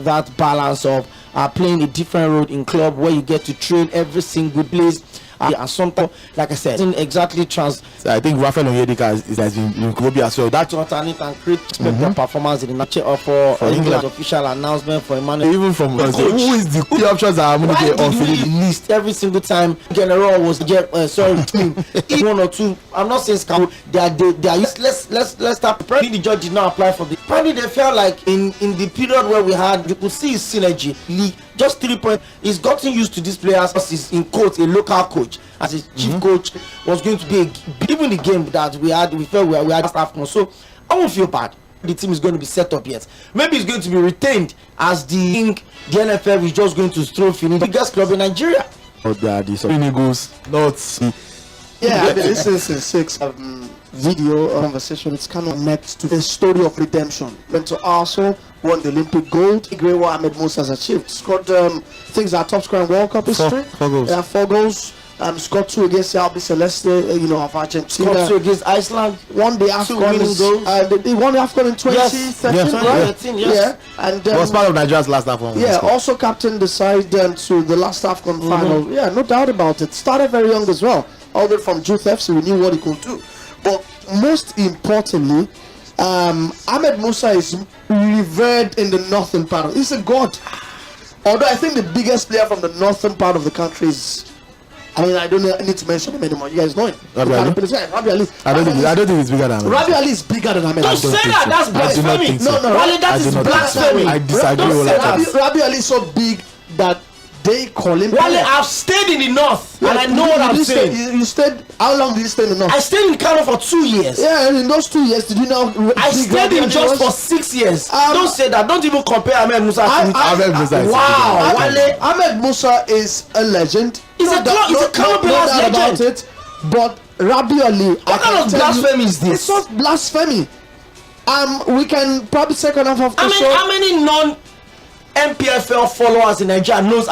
that balance of playing a different role in club where you get to train every single place. And sometimes, like I said, didn't exactly I think Rafael Onyedika has been in Kobe as well. That's what I need and create spectacular performance in the match for England official announcement for Emmanuel. Even from who is the key options that are going to get list every single time. General was one or two. I'm not saying Cabo. They are let's start. Probably the judge did not apply for the. Probably they felt like in the period where we had, you could see his synergy. League just 3 points. He's gotten used to these players as he's in quotes a local coach. As his chief coach was going to be even the game that we felt we had staff. So I won't feel bad. The team is going to be set up yet. Maybe it's going to be retained as the NFF is just going to throw Fini, the biggest club in Nigeria. Yeah, I've been listening since 6 video conversation. It's kind of next to the story of redemption. Went to Arsenal, won the Olympic gold. Iguewa Ahmed Musa has achieved. Scored things that top scorer in World Cup history. 4 goals. Yeah, 4 goals. Scored 2 against 𝐴lB Celeste, of Argentina. Scored 2 against Iceland. Won the AFCON. They won the AFCON in 2013, yes. right? 2013, yes. Yeah, and was part of Nigeria's last AFCON. Yeah, also captained the side to the last AFCON final. Yeah, no doubt about it. Started very young as well. All the way from Youth FC, we knew what he could do. But most importantly, Ahmed Musa is revered in the northern part. He's a god. Although I think the biggest player from the northern part of the country is, I don't need to mention him anymore. You guys know him. Rabi Ali. I don't think he's bigger than Ahmed. Rabi Ali is bigger than Ahmed. Don't say that. That's blasphemy. No. Wale, that is blasphemy. I disagree. Rabi Ali is so big that they call him. Wale, I've stayed in the north and I know what I'm saying. You stayed. How long did you stay in the north? I stayed in Kano for 2 years. Yeah, and in those 2 years, did you know? I stayed in Jos for 6 years. Don't say that. Don't even compare Ahmed Musa to Ahmed Musa. Wow, Wale. Ahmed Musa is a legend. He's a Kano player's legend. It, but Rabi Ali. What kind of blasphemy is this? It's not blasphemy. We can probably second half of the show. How many non-MPFL followers in Nigeria knows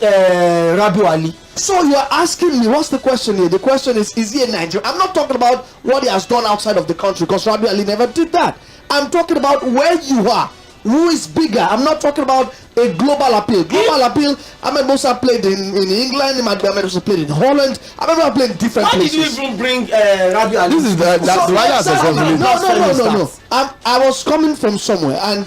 Rabi Ali? So you are asking me, what's the question here? The question is he a Nigerian? I'm not talking about what he has done outside of the country, because Rabi Ali never did that. I'm talking about where you are. Who is bigger? I'm not talking about a global appeal. Global appeal, Ahmed Musa played in England, Ahmed Musa played in Holland, Ahmed Musa played in different places. Why did you even bring Rabi Ali? This is No. I was coming from somewhere, and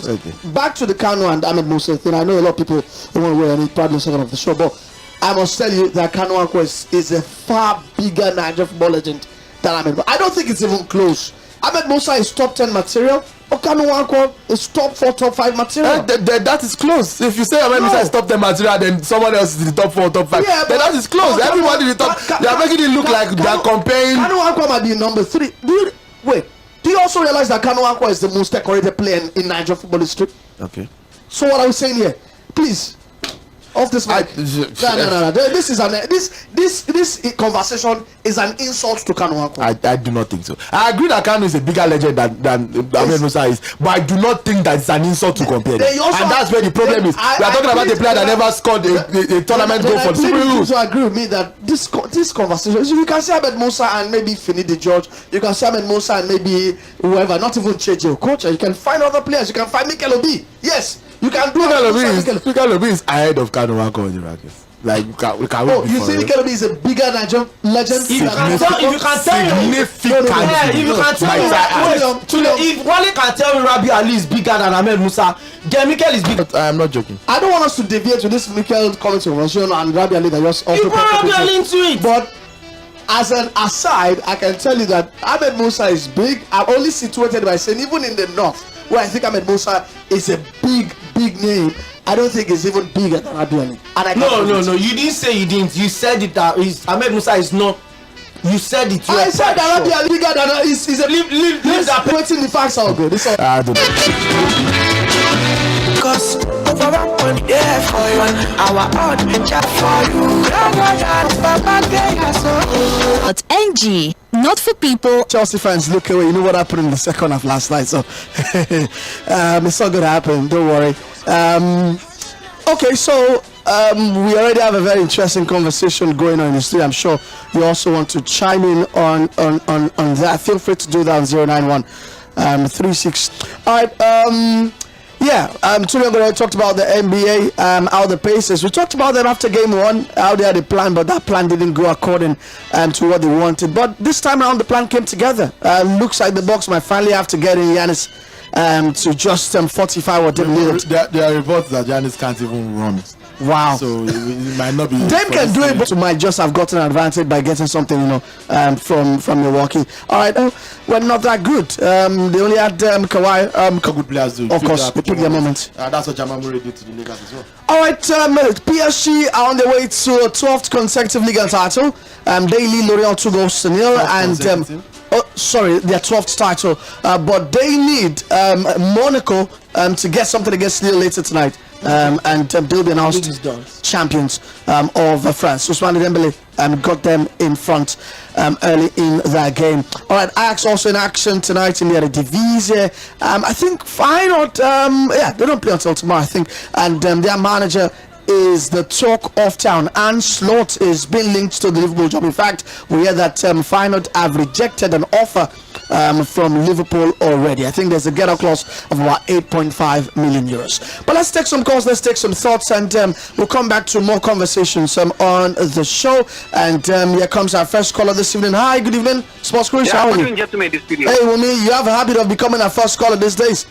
back to the Kano and Ahmed Musa thing. I know a lot of people don't want to wear any probably second of the show, but I must tell you that Cățăuș is a far bigger Nigerian football legend than Ahmed Musa. I don't think it's even close. Ahmed Musa is top 10 material. Cățăuș is top 4, top 5 material. That is close. If you say Ahmed Musa is top 10 material, then someone else is in the top 4, top 5. Yeah, then that is close. Everybody in the top. They are making it look like they are comparing. Cățăuș might be number 3. Do you also realize that Cățăuș is the most decorated player in Nigerian football history? Okay. So what are we saying here? Please. Off this mic. No. This conversation is an insult to Cățăuș. I do not think so. I agree that Kano is a bigger legend than Ahmed Musa is, but I do not think that it's an insult to compare them. And that's where the problem is. We are talking about a player that never scored a tournament goal for the Super Eagles. You agree with me that this conversation, you can say Ahmed Musa and maybe Fini the George. You can say Ahmed Musa and maybe whoever, not even J.J. You can find other players. You can find Mikel Obi. Yes. You can do Mikel Obi is ahead of Cățăuș in the rankings. Like we can. You think Mikel Obi is a bigger Nigerian legend? If you can tell Wale can tell me Rabi Ali is bigger than Ahmed Musa, then Mikel is bigger. I am not joking. I don't want us to deviate to this Mikel conversation and Rabi Ali that just also. You brought Rabi Ali into it. But as an aside, I can tell you that Ahmed Musa is big. I'm only situated by saying even in the north, where I think Ahmed Musa is a big name, I don't think it's even bigger than Rabi Ali. No. You didn't say you didn't. You said it that Ahmed Musa is not. You said it. I said that Rabi Ali bigger than is a leave that putting the facts out good. I don't know. Cause for you, our odd for you. But NG, not for people. Chelsea fans, look away. You know what happened in the second half last night, so it's not gonna happen. Don't worry. Okay, so we already have a very interesting conversation going on in the studio. I'm sure you also want to chime in on that. Feel free to do that on 091 36. All right. Yeah, Tᴜɪ̀rᴅᴇ talked about the NBA, how the Pacers. We talked about them after game one, how they had a plan, but that plan didn't go according to what they wanted. But this time around, the plan came together. Looks like the Bucks might finally have to get in Giannis to just fortify what they needed. There are reports that Giannis can't even run. Wow. So it might not be. Dame can do it, but might just have gotten an advantage by getting something, from Milwaukee. All right, well, not that good. They only had Kawhi. Good players do. Of course, they took their moment. That's what Jamal Murray did to the Lakers as well. All right, PSG are on their way to a 12th consecutive league title. Daily L'Oréal 2 goals to nil, and their 12th title. But they need Monaco to get something against Lille later tonight. And they'll be announced champions of France. Ousmane Dembélé got them in front early in that game. All right, Ajax also in action tonight in the Eredivisie. I think Feyenoord, they don't play until tomorrow, I think. And their manager is the talk of town. Arne Slot is being linked to the Liverpool job. In fact, we hear that Feyenoord have rejected an offer from Liverpool already. I think there's a get-out clause of about 8.5 million euros. But let's take some calls, let's take some thoughts, and we'll come back to more conversations on the show. And here comes our first caller this evening. Hi, good evening, Sports Cruise. How are you? Hey, Wumi, you have a habit of becoming our first caller these days.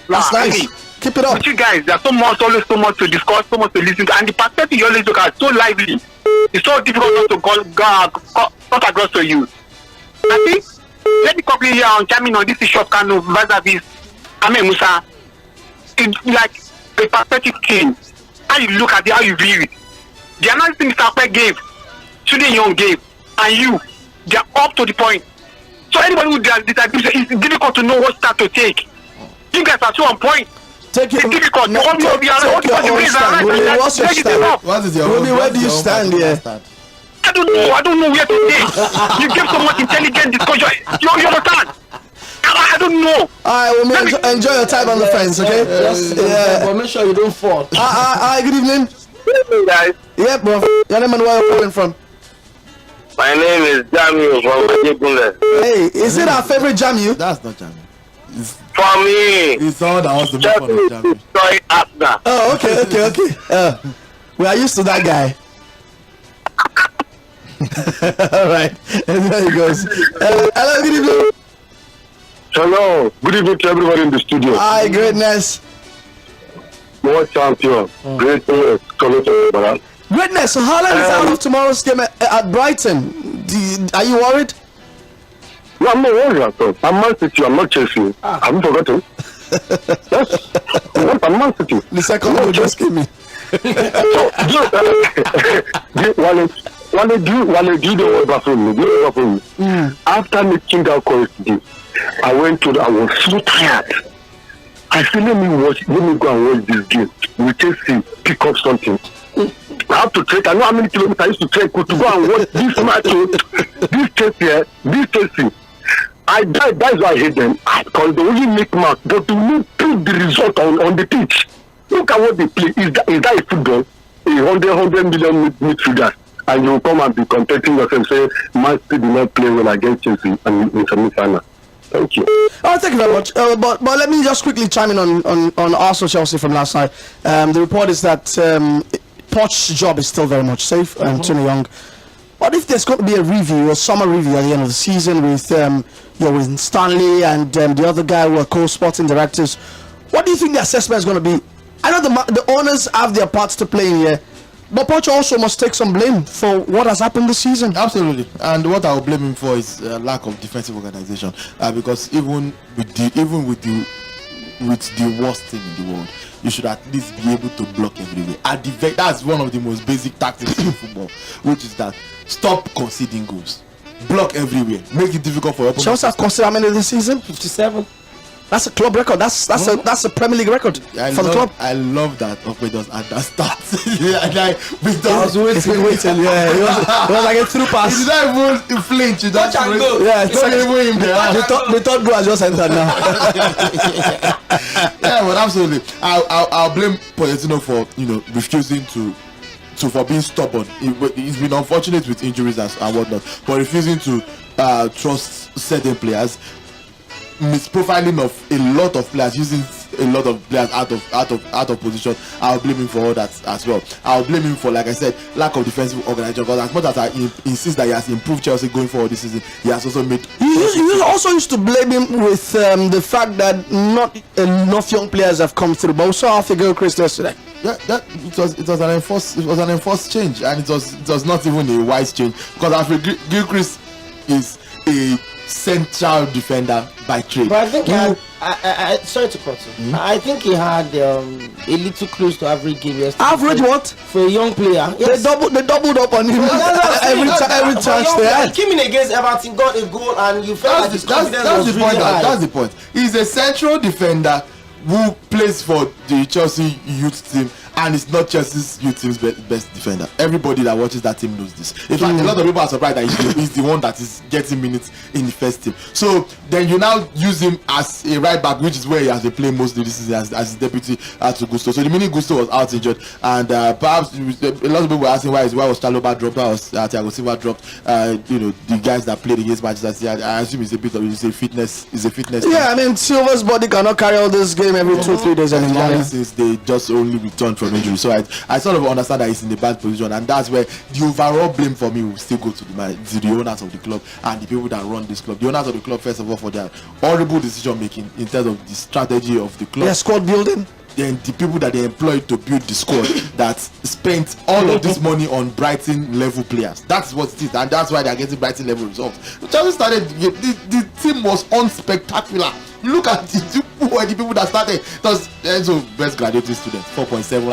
That's nice. Keep it up. With you guys, there's always so much to discuss, so much to listen to, and the perspective you always look at so lively. It's so difficult not to talk across to you. I think let me quickly here on chiming on this issue of Kano vis-a-vis Ahmed Musa. It's like a perspective change. How you look at it, how you view it. The analysis Mr. Akpe gave, Sunday Young gave, and you, they are up to the point. So anybody who disagrees, it's difficult to know what start to take. You guys are so on point. Take it. It's difficult. Where do you stand here? I don't know where to take. You give so much intelligent discussion. You understand? I don't know. Alright, well, enjoy your time on the fence, okay? But make sure you don't fall. Hi, good evening. Hey guys. Yeah, bro. Your name and where you're calling from? My name is Jamu from Ejibunle. Hey, is it our favorite Jamu? That's not Jamu. For me, it's all that wants to make fun of Jamu. Sorry, after. Oh, okay. We are used to that guy. All right, and there he goes. Hello, good evening. Hello, good evening to everybody in the studio. Hi, greatness. World champion, greatness, brother. Greatness. So Haaland is out of tomorrow's game at Brighton. Are you worried? No, I'm not worried at all. I'm Man City. I'm not Chelsea. I haven't forgotten. Yes, I'm Man City. The second goal just came in. After making that call today, I was so tired. I said, let me go and watch this game. We Chelsea pick up something. I have to trek. I know how many kilometers I used to trek to go and watch this match. This Chelsea. That's why I hate them. Because they only make marks, but they will put the result on the pitch. Look at what they play. Is that a football? 100 million midfielders, and you come and be contesting yourself, say Man City did not play well against Chelsea and in semi-final. Thank you. Oh, thank you very much. But let me just quickly chime in on Arsenal Chelsea from last night. The report is that Poch's job is still very much safe, and Tony Young. What if there's going to be a summer review at the end of the season with Stanley and the other guy who are co-sporting directors? What do you think the assessment is going to be? I know the owners have their parts to play in here, but Poch also must take some blame for what has happened this season. Absolutely, and what I will blame him for is lack of defensive organization. Because even with the worst team in the world, you should at least be able to block everywhere. That's one of the most basic tactics in football, which is that stop conceding goals, block everywhere, make it difficult for opponents. Chelsea have conceded how many this season? 57. That's a club record. That's a Premier League record for the club. I love that Okwe does at that start. I was waiting. Yeah, it was like a through pass. He did not even flinch. Touch and go. Yeah, it's like even him there. The third goal has just entered now. Yeah, but absolutely. I'll blame Pochettino for refusing for being stubborn. He's been unfortunate with injuries and whatnot, but refusing to trust certain players. Misprofiling of a lot of players, using a lot of players out of position, I'll blame him for all that as well. I'll blame him for, like I said, lack of defensive organization. Because as much as I insist that he has improved Chelsea going forward this season, he has also made. You also used to blame him with the fact that not enough young players have come through. But we saw how Gilchrist yesterday. Yeah, it was an enforced change, and it was not even a wise change, because Alfred Gilchrist is a central defender by trade. But I think I sorry to cut you. I think he had a little close to average game yesterday. Average what? For a young player. Yes. They doubled up on him every chance they had. He came in against Everton, got a goal, and you felt like his confidence was really high. That's the point. He's a central defender who plays for the Chelsea youth team, and it's not Chelsea's youth team's best defender. Everybody that watches that team knows this. In fact, a lot of people are surprised that he's the one that is getting minutes in the first team. So then you now use him as a right back, which is where he has been playing mostly this season as his deputy to Gusto. So the minute Gusto was out injured, and perhaps a lot of people were asking why was Chalobah dropped, why was Thiago Silva dropped. The guys that played against Manchester City, I assume it's a bit of fitness. Yeah, I mean, Silva's body cannot carry all this game every 2-3 days anymore. Since they just only returned from injury, so I sort of understand that he's in a bad position, and that's where the overall blame for me will still go to the owners of the club and the people that run this club. The owners of the club, first of all, for their horrible decision making in terms of the strategy of the club. Yeah, squad building. Then the people that they employed to build the squad that spent all of this money on Brighton level players. That's what it is, and that's why they're getting Brighton level results. Chelsea started, the team was unspectacular. You look at who were the people that started. It was Enzo, best graduating student, 4.7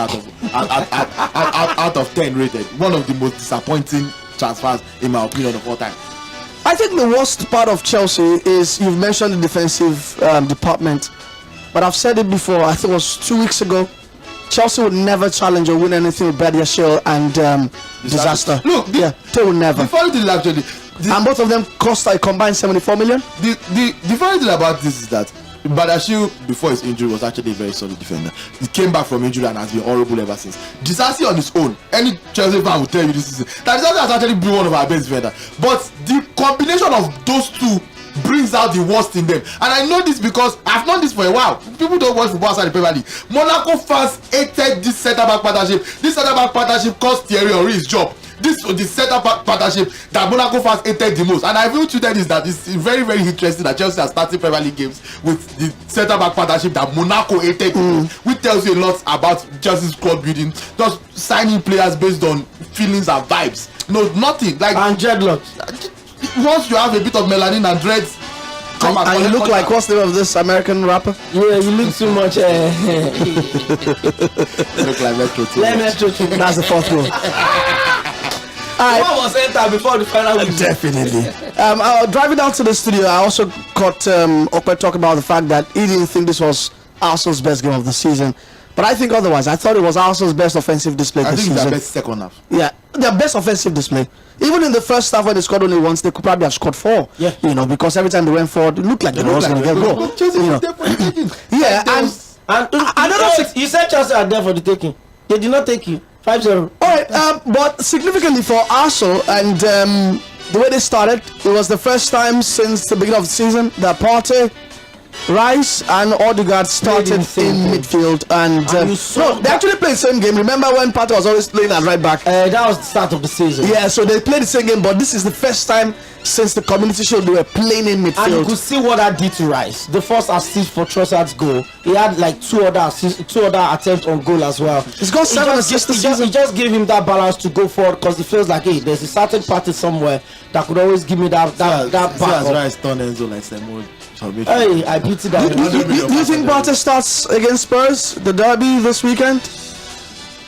out of 10 rated. One of the most disappointing transfers in my opinion of all time. I think the worst part of Chelsea is, you've mentioned the defensive department, but I've said it before. I think it was 2 weeks ago. Chelsea would never challenge or win anything with Badiashile and disaster. Look, they would never. The funny thing actually, and both of them cost a combined 74 million. The funny thing about this is that Badiashile, before his injury, was actually a very solid defender. He came back from injury and has been horrible ever since. Disasi on his own, any Chelsea fan will tell you this season that Disasi has actually been one of our best defenders. But the combination of those two brings out the worst in them, and I know this because I've known this for a while. People don't watch football outside the Premier League. Monaco fans hated this centre-back partnership. This centre-back partnership cost Thierry Henry his job. This was the centre-back partnership that Monaco fans hated the most, and I feel tweeted is that it's very, very interesting that Chelsea are starting Premier League games with the centre-back partnership that Monaco hated, which tells you a lot about Chelsea's squad building. Just signing players based on feelings and vibes. No, nothing like and dreadlocks. Once you have a bit of melanin and dreads, and you look like, what's the name of this American rapper? Yeah, you look too much. You look like Metro. That's the fourth one. What was entered before the final week? Definitely. Driving down to the studio, I also caught Okwe talk about the fact that he didn't think this was Arsenal's best game of the season. But I think otherwise. I thought it was Arsenal's best offensive display this season. I think it's their best second half. Yeah, their best offensive display. Even in the first half when they scored only once, they could probably have scored 4. Yeah. Because every time they went forward, it looked like they were going to get a goal. Yeah, and you said Chelsea are there for the taking. They did not take you. 5-0. All right, but significantly for Arsenal and the way they started, it was the first time since the beginning of the season that Partey, Rice and Odegaard started in midfield, and they actually played the same game. Remember when Partey was always playing at right back? That was the start of the season. Yeah, so they played the same game, but this is the first time since the Community Shield they were playing in midfield. And you could see what that did to Rice. The first assist for Trossard's goal, he had like two other attempts on goal as well. He's got 7 assists this season. He just gave him that balance to go forward, because he feels like, hey, there's a certain party somewhere that could always give me that back. Rice turned Enzo like Sᴘᴏ. Hey, I beat it down. Do you think Partey starts against Spurs, the derby this weekend?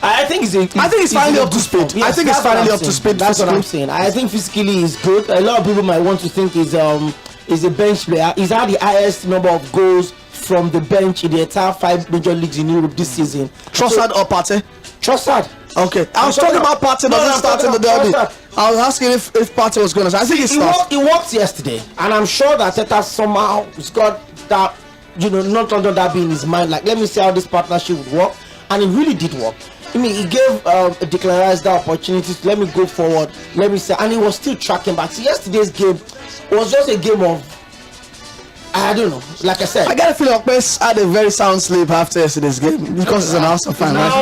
I think it's finally up to speed. Yes, I think it's finally up to speed. That's what I'm saying. I think physically he's good. A lot of people might want to think he's a bench player. He's had the highest number of goals from the bench in the entire 5 major leagues in Europe this season. Trossard or Partey? Trossard. Okay, I was talking about Partey, but he started the derby. I was asking if Partey was going to. I think he starts. He worked yesterday, and I'm sure that Teta somehow has got that, not under that being in his mind. Like, let me see how this partnership would work, and it really did work. I mean, he gave Declan Rice the opportunity to let me go forward, let me say, and he was still tracking back. See, yesterday's game was just a game of I don't know. Like I said, I got a feeling Oᴑ had a very sound sleep after yesterday's game because he's an Arsenal fan. His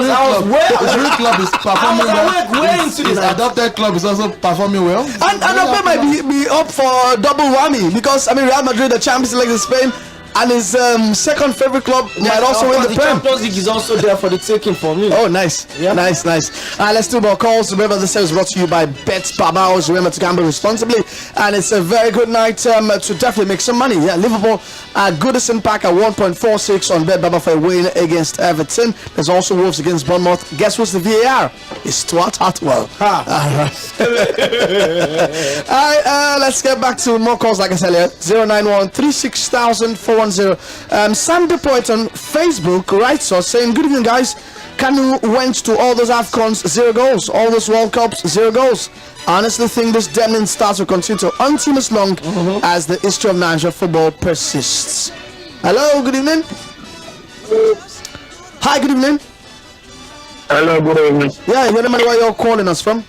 real club is performing well. Way into His this. adopted club is also performing well. And Oᴑ might be up for double whammy because Real Madrid, the Champions League in Spain, and his second favorite club might also win the Prem. Champions League is also there for the taking for me. Oh, nice. Yeah. Nice. Let's do more calls. Remember, this show is brought to you by Bet Remember to gamble responsibly. And it's a very good night to definitely make some money. Yeah, Liverpool at Goodison Park at 1.46 on Bet for a win against Everton. There's also Wolves against Bournemouth. Guess what's the VAR? It's Stuart Hartwell. All right, let's get back to more calls like I said earlier. 091 36000 Sam the Poet on Facebook writes us saying, good evening guys, Kanu went to all those AFCONs, 0 goals, all those World Cups, 0 goals. I honestly think this Demlin stars will continue to unteam as long as the history of Nigeria football persists. Hello, good evening. Hi, good evening. Hello, good evening. Yeah, you remember where you're calling us from?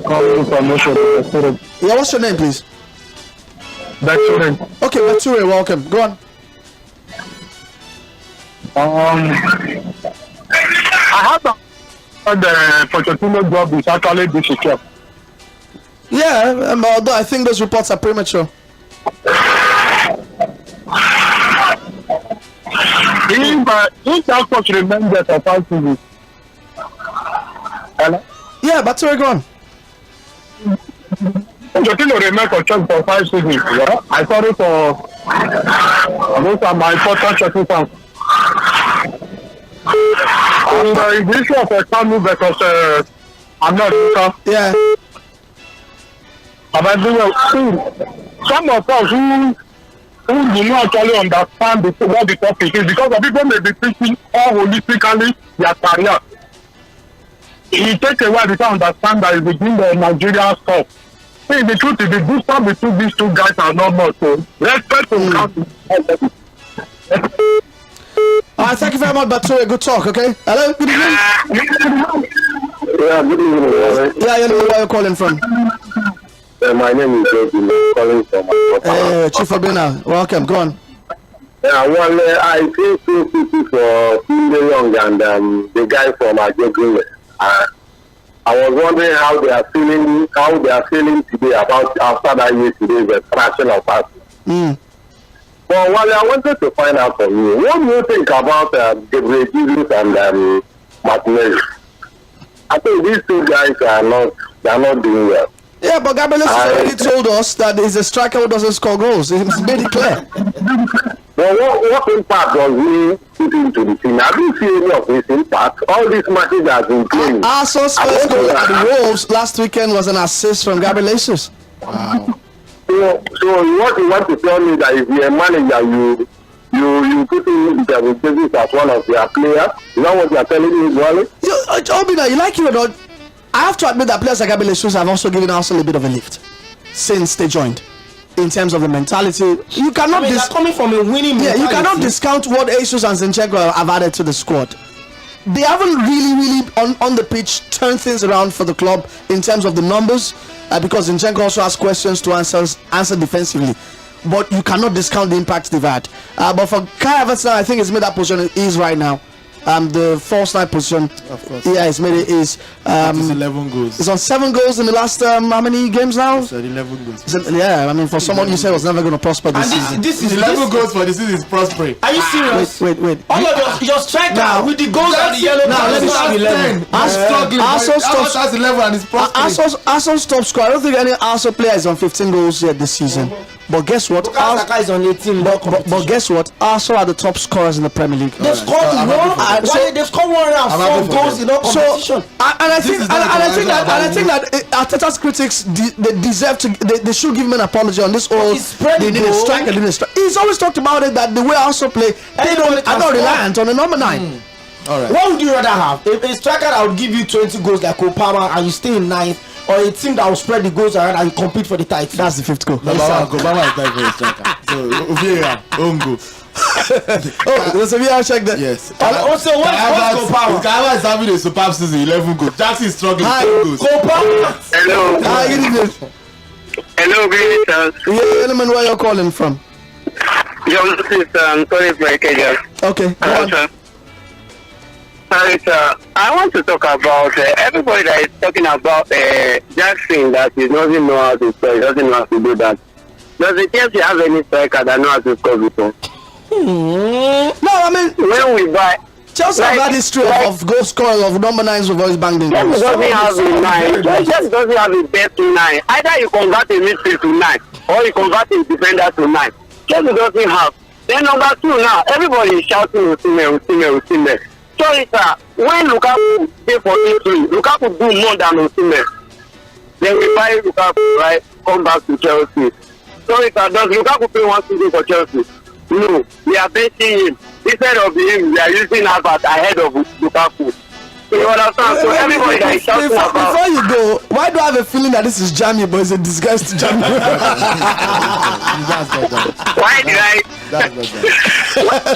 Calling from Oshodi. Yeah, what's your name please? Bature. Okay, Bature, welcome. Go on. I have the Pochettino job is actually difficult. Yeah, although I think those reports are premature. If that coach remembers the five seasons. Hello? Yeah, Bature, go on. Pochettino remains for church for 5 seasons. Yeah? I sorry for those are my important church fans. And in the issue of Kanu because I'm not sure. Yeah. Some of us who do not actually understand what the topic is because the people may be thinking all holistically their career. It takes a while to understand that it's within the Nigerian stuff. See, the truth is the distance between these two guys are not much. So respect to count. All right, thank you very much, Bature. Good talk, okay? Hello, good evening. Yeah, good evening. Yeah, you know where you're calling from. My name is Jody, calling from Chief Obina, welcome. Go on. Yeah, well, I feel so pity for Tunde Young and the guy from JᴏɪR. I was wondering how they are feeling today about after that yesterday's extraction of us. Well, I wanted to find out from you, what do you think about Gabriel and Martinelli? I think these two guys are not doing well. Yeah, but Gabriel has already told us that he's a striker who doesn't score goals. He's made it clear. Well, what impact does he put into the team? I didn't see any of this impact. All these matches have been playing. Arsenal's first goal at the Wolves last weekend was an assist from Gabriel Jesus. Wow. So what you want to tell me that if you're a manager, you put in the business as one of their players? You know what you're telling me, Wally? Obina, you like it or not? I have to admit that players like Gabriel Jesus have also given Arsenal a bit of a lift since they joined. In terms of the mentality, you cannot. They're coming from a winning mentality. Yeah, you cannot discount what Jesus and Zinchenko have added to the squad. They haven't really on the pitch turned things around for the club in terms of the numbers, because Zinchenko also has questions to answer defensively. But you cannot discount the impact they've had. But for Kai Havertz, I think he's made that position it is right now. The false 9 position, of course. Yeah, he's made it is. 11 goals. He's on 7 goals in the last how many games now? 11 goals. Yeah, I mean, for someone you said was never going to prosper this season. This is 11 goals for the season is prospering. Are you serious? Wait. All of your striker with the goals and the yellow card. Let's have 11. Arsenal's 11 and it's prospering. Arsenal's top scorer. I don't think any Arsenal player is on 15 goals yet this season. But guess what? Saka is on 18. But guess what? Arsenal are the top scorers in the Premier League. They've scored they've scored 104 goals in all competition. And I think that Arteta's critics they deserve to. They should give him an apology on this. They need a striker. He's always talked about it that the way Arsenal play, they are not reliant on the number 9. All right. What would you rather have? A striker that would give you 20 goals like Obama and you stay in 9th, or a team that will spread the goals around and compete for the title? That's the 5th goal. Obama is tied for a striker. So VAR, own goal. There's a VAR check that. Yes. Also, what's Obama? Kaiwa is having a superb season, 11 goals. Jackson is struggling, 10 goals. Obama. Hello. Hi, good evening. Hello, great. Yeah, element where you're calling from. This is Tᴜɪᴅᴇ. Okay. Go on. I want to talk about everybody that is talking about Jackson that he doesn't know how to score, he doesn't know how to do that. Does the Chelsea have any striker that knows how to score before? No, I mean, When we buy, Chelsea have had history of goal scorers of number 9s who've always banged in. Chelsea doesn't have a 9. Chelsea doesn't have a best 9. Either you convert a midfield to 9 or you convert a defender to 9. Chelsea doesn't have. Then number 2 now, everybody is shouting Osimhen. Sorry, sir. When Lukaku pay for injury, Lukaku do more than Osimhen. Then we buy Lukaku, right? Come back to Chelsea. Sorry, sir. Does Lukaku pay 1 season for Chelsea? No. We are benching him. Instead of him, we are using Albert ahead of Lukaku. So you understand? So everybody that is shouting about... Before you go, why do I have a feeling that this is Jamie, but it's a disguise to Jamie? Why did I...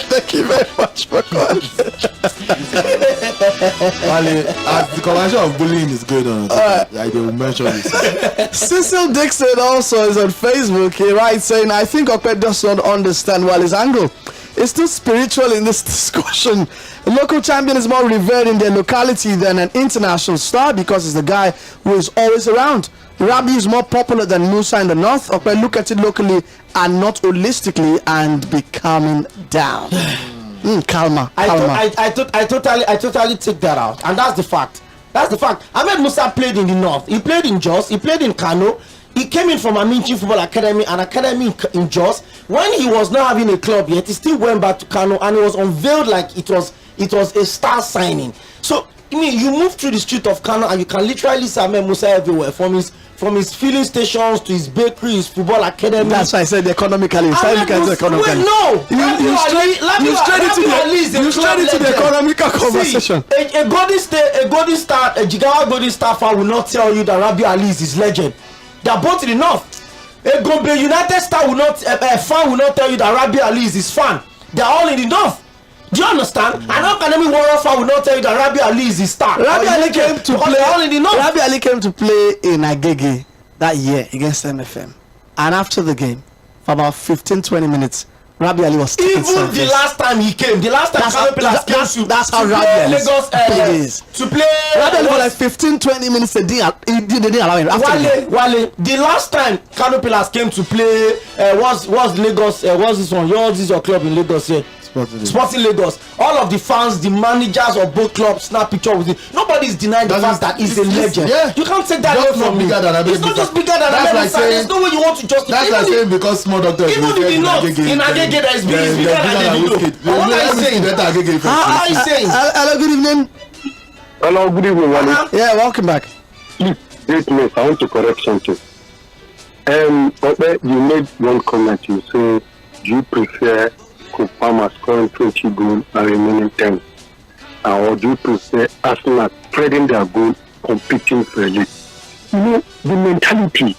Thank you very much for calling. As the convention of bullying is going on, I will mention this. Cecil Dixon also is on Facebook. He writes saying, I think Okpe does not understand Wally's angle. It's too spiritual in this discussion. A local champion is more revered in their locality than an international star because it's the guy who is always around. Rabi is more popular than Musa in the north. Okpe look at it locally and not holistically and be calming down. Calma. I totally take that out, and that's the fact. Ahmed Musa played in the north. He played in Jos. He played in Kano. He came in from Aminchi Football Academy, an academy in Jos. When he was not having a club yet, he still went back to Kano, and it was unveiled like it was a star signing. So I mean, you move through the street of Kano, and you can literally see Ahmed Musa everywhere, from his filling stations to his bakery, his football academy. That's why I said economically. You straight into the economical conversation. A Golden Star, a Jigawa Golden Star fan will not tell you that Rabi Ali is his legend. They are both in the north. A Gombe United Star will not, a fan will not tell you that Rabi Ali is his fan. They are all in the north. Do you understand? An academy warrior fan will not tell you that Rabi Ali is his star. Rabi Ali came to play in Agege that year against MFM, and after the game, for about 15-20 minutes, Rabi Ali was taking even the last time he came, that's how Rabi Ali plays. To play Rabi Ali for like 15-20 minutes they didn't allow him. Wale, the last time Kano Pillars came to play was Lagos, what's this one? This is your club in Lagos here. Sporting Lagos. All of the fans, the managers of both clubs snap picture with him. Nobody is denying the fact that he's a legend. Yeah. You can't take that away from me. It's not just bigger than Ahmed Musa. There's no way you want to justify. That's like saying because small doctors even if you know in Agege that is bigger than Davido. What are you saying? How are you saying? Hello, good evening. Hello, good evening, Wally. Yeah, welcome back. Please, greatness, I want to correct something. You made one comment. You say you prefer Farmers scoring 20 goals and remaining 10, or do you prefer Arsenal spreading their goals, competing fairly? You know, the mentality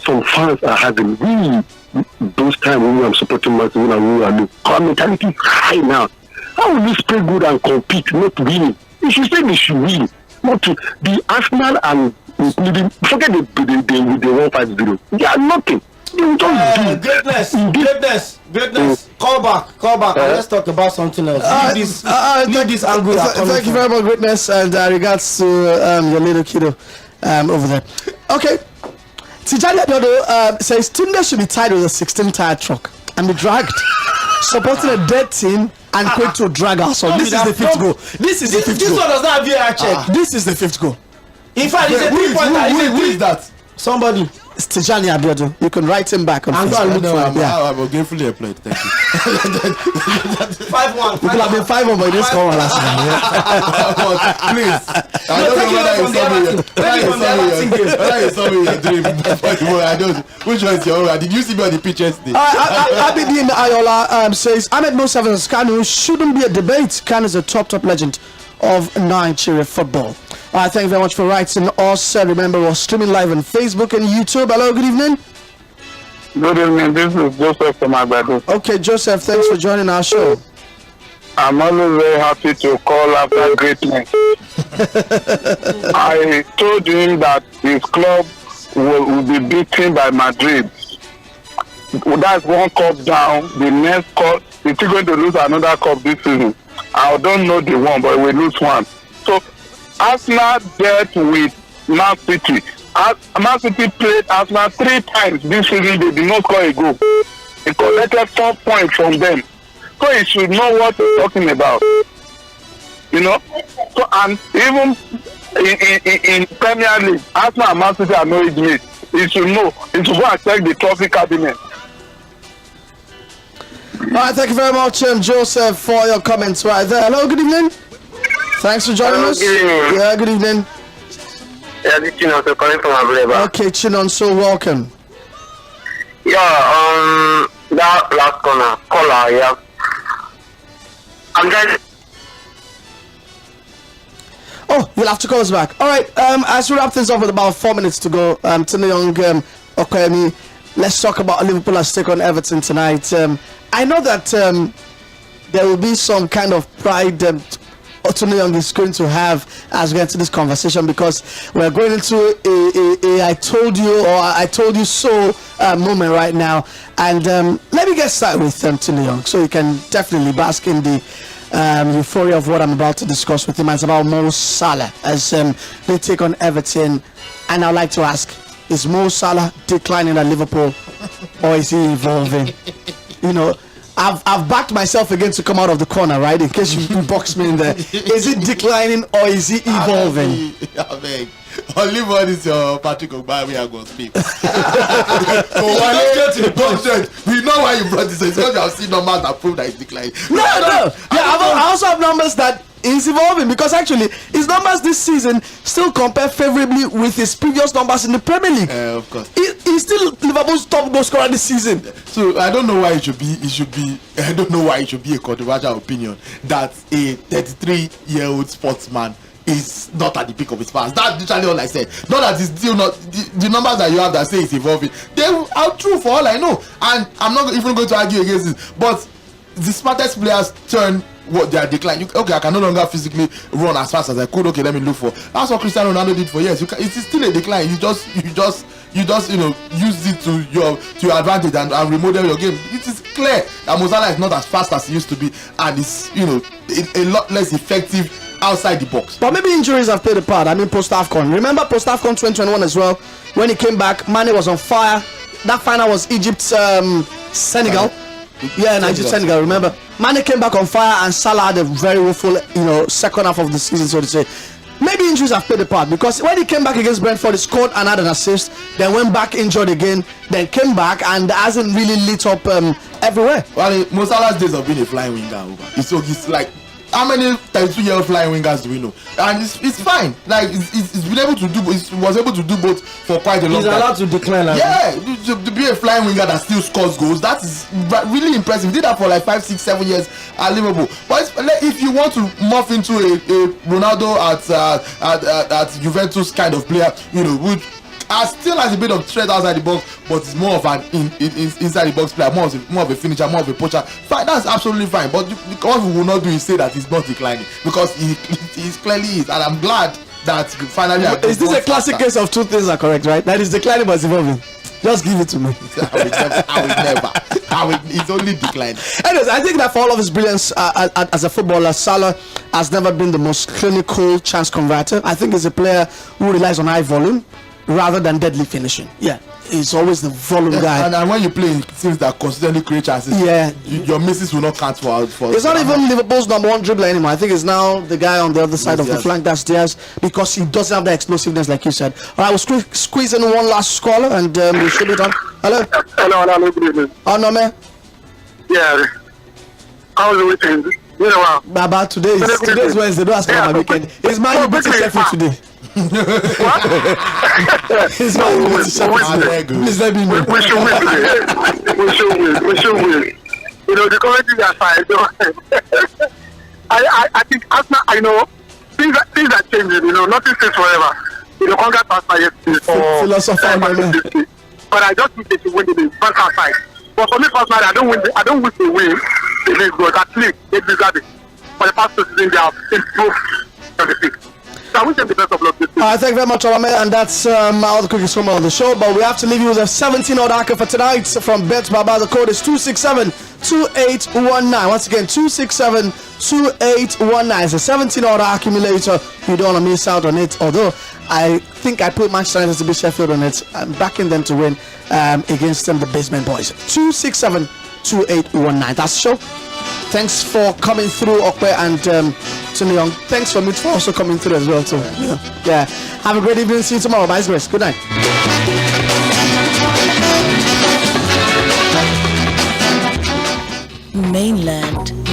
some fans are having, those times when I'm supporting Martin and our mentality is high now. How will you spread good and compete, not win? You should say they should win, not to the Arsenal and including, forget the 150. They are nothing. Greatness. Call back. And let's talk about something else. Leave this angle. Thank you very much, Greatness, and regards to your little kiddo over there. Okay. Tijani Adodo says Tunde should be tied with a 16-tire truck and be dragged, supporting a dead team and quick to drag us. So this is the fifth goal. This one does not have VAR check. This is the fifth goal. In fact, it's a 3-pointer. Who is that? Somebody. It's Tijani Abiodun. You can write him back on Facebook. I'm gratefully employed. Thank you. 5-1. You could have been 5-1, but you didn't score one last time. Please. I don't know whether you saw me in your dream. I don't. Which one is your own? Did you see me on the pitch yesterday? Abidin Ayola says Ahmed Musa vs Kanu shouldn't be a debate. Kanu is a top legend of Nigeria football. Thank you very much for writing us. Remember, we're streaming live on Facebook and YouTube. Hello, good evening. Good evening. This is Joseph from Agbado. Okay, Joseph, thanks for joining our show. I'm always very happy to call after greatness. I told him that his club will be beaten by Madrid. That's one cup down. The next cup, they're still going to lose another cup this season. I don't know the one, but we lose one. So Arsenal dealt with Man City. Man City played Arsenal 3 times this season. They did not score a goal. They collected 4 points from them. So he should know what he's talking about. You know? So, and even in Premier League, Arsenal and Man City are no age mates. He should know. He should go and check the trophy cabinet. All right, thank you very much, Joseph, for your comments right there. Hello, good evening. Thanks for joining us. Yeah, good evening. Yeah, this is Chinonso calling from Ableba. Okay, Chinonso, welcome. Yeah, that last caller, yeah. I'm just. Oh, you'll have to call us back. All right, as we wrap things up with about 4 minutes to go, Tᴜɪᴅᴇ Oᴘᴇyᴏ, let's talk about Liverpool as take on Everton tonight. I know that there will be some kind of pride Tᴜɪᴅᴇ is going to have as we get into this conversation, because we're going into a I told you or I told you so moment right now. And let me get started with Tᴜɪᴅᴇ so you can definitely bask in the euphoria of what I'm about to discuss with him. It's about Mo Salah as they take on Everton. And I'd like to ask, is Mo Salah declining at Liverpool or is he evolving? You know, I've backed myself again to come out of the corner, right? In case you box me in there. Is it declining or is he evolving? I beg. Only one is Patrick Ogba. We are going to speak. So when you get to the content, we know why you brought this. It's because you have seen numbers that prove that it's declining. No. Yeah, I also have numbers that is evolving, because actually his numbers this season still compare favorably with his previous numbers in the Premier League. Of course. He's still Liverpool's top goal scorer this season. So I don't know why it should be. I don't know why it should be a controversial opinion that a 33-year-old sportsman is not at the peak of his powers. That's literally all I said. Not that it's still not the numbers that you have that say it's evolving. They are true for all I know, and I'm not even going to argue against it. But the smartest players turn what they are declining. Okay, I can no longer physically run as fast as I could. Okay, let me look for. That's what Cristiano Ronaldo did for years. It's still a decline. You just use it to your advantage and remodel your game. It is clear that Mo Salah is not as fast as he used to be, and it's a lot less effective outside the box. But maybe injuries have played a part. I mean, post-AFCON. Remember post-AFCON 2021 as well, when he came back, Mane was on fire. That final was Egypt Senegal. Senegal. Remember, Mane came back on fire, and Salah had a very woeful, second half of the season, so to say. Maybe injuries have played a part, because when he came back against Brentford, he scored and had an assist, then went back injured again, then came back and hasn't really lit up everywhere. Well, Mo Salah's days of being a flying winger over. It's like, how many 32-year-old flying wingers do we know? And it's fine. Like it's been able to do. It was able to do both for quite a long time. He's allowed to decline. To be a flying winger that still scores goals, that is really impressive. He did that for like 5, 6, 7 years at Liverpool. But if you want to morph into a Ronaldo at Juventus kind of player, which still has a bit of threat outside the box, but it's more of an inside the box player, more of a finisher, more of a poacher. Fine, that's absolutely fine. But what we will not do is say that he's not declining, because he clearly is, and I'm glad that finally. Is this a classic case of two things are correct, right? That is declining but it's evolving. Just give it to me. I will never. It's only declining. Anyways, I think that for all of his brilliance as a footballer, Salah has never been the most clinical chance converter. I think he's a player who relies on high volume rather than deadly finishing. Yeah, he's always the volume guy. And when you play in teams that consistently create chances, your misses will not count for. It's not even Liverpool's number one dribbler anymore. I think it's now the guy on the other side of the flank, that's Diaz, because he doesn't have the explosiveness like you said. All right, we'll squeeze in one last caller and we'll show it on. Hello. Hello, good evening. Oh no, man. Yeah. How's the weekend? Baba, today's Wednesday. Don't ask about my weekend. It's my beating Sheffield today. It's my beating Sheffield. Please let me know. We should win. We should win. The community aside, I think Arsenal, things are changing. Nothing stays forever. Congrats Arsenal yesterday for but I just think they should win the first half side. But for me personally, I don't wish to win the league, but at least they deserve it. For the past 2 seasons, they have improved on the pitch. So I wish them the best of luck this season. Thank you very much, Olame, and that's all the quickest from on the show. But we have to leave you with a 17 odd hacker for tonight from Bet Baba. The code is 267-2819. Once again, 267-2819. It's a 17 odd accumulator. You don't want to miss out on it. Although I think I put Manchester United to beat Sheffield on it. I'm backing them to win against the Basement Boys. 267-2819. That's the show. Thanks for coming through, Okwe and Tunyoung. Thanks for also coming through as well too. Yeah. Have a great evening. See you tomorrow. Bye, Grace. Good night. Mainland.